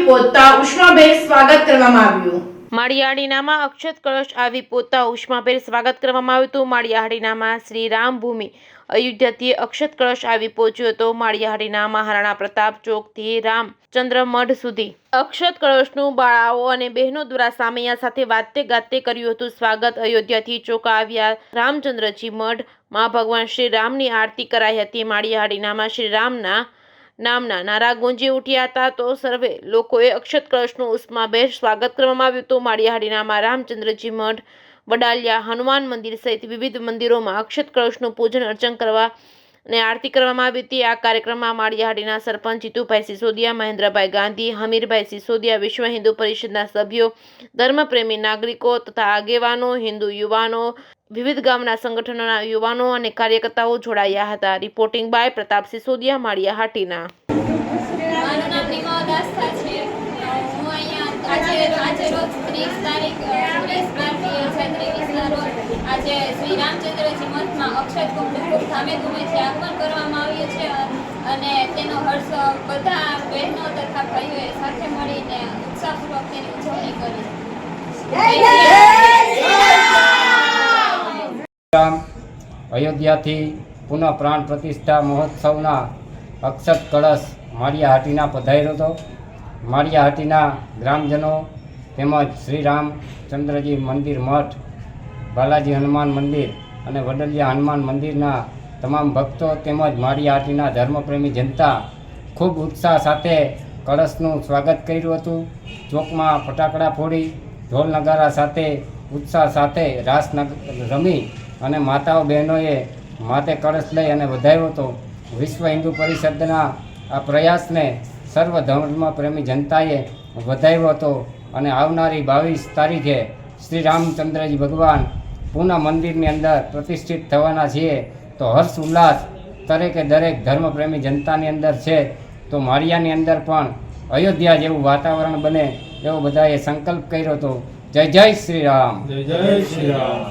પહોંચતા ઉષ્માભેર સ્વાગત કરવામાં આવ્યું। માળિયાહાટીનામાં અક્ષત કળશ આવી પહોંચતા ઉષ્માભેર સ્વાગત કરવામાં આવ્યું હતું। માળિયાહાટીનામાં શ્રી રામ ભૂમિ અયોધ્યાથી અક્ષત કળશ આવી પહોંચ્યો હતો। માળિયાહાટીના મહારાણા પ્રતાપ ચોકથી રામચંદ્ર મઢ સુધી અક્ષત કળશનું બાળાઓ અને બહેનો દ્વારા સામૈયા સાથે વાતે ગાતે કર્યું હતું સ્વાગત। અયોધ્યાથી ચોકા આવ્યા રામચંદ્રજી મઢમાં ભગવાન શ્રી રામની આરતી કરાઈ હતી। માળિયાહાટીનામાં શ્રી રામના નામના નારા ગુંજી ઉઠ્યા હતા તો સર્વે લોકોએ અક્ષત કળશનું ઉષ્માભેર સ્વાગત કરવામાં આવ્યું હતું। માળિયાહાટીનામાં રામચંદ્રજી મઢ, વડાલિયા, હનુમાન મંદિર સહિત વિવિધ મંદિરોમાં અક્ષત કળશનું પૂજન અર્ચન કરવા અને આરતી કરવામાં આવી હતી। આ કાર્યક્રમમાં માળિયાહાટીના સરપંચ જીતુભાઈ સિસોદિયા, મહેન્દ્રભાઈ ગાંધી, હમીરભાઈ સિસોદિયા, વિશ્વ હિન્દુ પરિષદના સભ્યો, ધર્મપ્રેમી નાગરિકો તથા આગેવાનો, હિન્દુ યુવાનો, વિવિધ ગામના સંગઠનોના યુવાનો અને કાર્યકર્તાઓ જોડાયા હતા। Reporting by Pratap Sisodiya, Maliyahatina. મારું નામ નિમા દાસ્તા છે। હું અહીંયા આજે રોજ 30 તારીખ 30/12/2023 રોજ આજે શ્રી રામચંદ્રજી મઠમાં અક્ષત કુંભ ખૂબ ધામેધૂમેથી આગમન કરવામાં આવ્યું છે અને તેનો હર્ષ બધા બહેનો તથા ભાઈઓએ સાથે મળીને ઉત્સાહપૂર્વક તેની ઉજવણી કરી। અયોધ્યાથી પુનઃ પ્રાણ પ્રતિષ્ઠા મહોત્સવના અક્ષત કળશ માળિયાહાટીના પધાર્યો હતો। માળિયાહાટીના ગ્રામજનો તેમજ શ્રી રામચંદ્રજી મંદિર મઠ, બાલાજી હનુમાન મંદિર અને વડલિયા હનુમાન મંદિરના તમામ ભક્તો તેમજ માળિયાહાટીના ધર્મપ્રેમી જનતા ખૂબ ઉત્સાહ સાથે કળશનું સ્વાગત કર્યું હતું। ચોકમાં ફટાકડા ફોડી ઢોલ નગારા સાથે ઉત્સાહ સાથે રાસ રમી અને માતાઓ બહેનોએ માથે કળશ લઈ અને વધાવ્યો હતો। વિશ્વ હિન્દુ પરિષદના આ પ્રયાસને સર્વ ધર્મપ્રેમી જનતાએ વધાવ્યો હતો અને આવનારી 22 તારીખે શ્રી રામચંદ્રજી ભગવાન પુનઃ મંદિરની અંદર પ્રતિષ્ઠિત થવાના છીએ તો હર્ષ ઉલ્લાસ દરેકે દરેક ધર્મપ્રેમી જનતાની અંદર છે। તો માળિયાની અંદર પણ અયોધ્યા જેવું વાતાવરણ બને એવો બધાએ સંકલ્પ કર્યો હતો। જય જય શ્રી રામ। જય જય શ્રી રામ।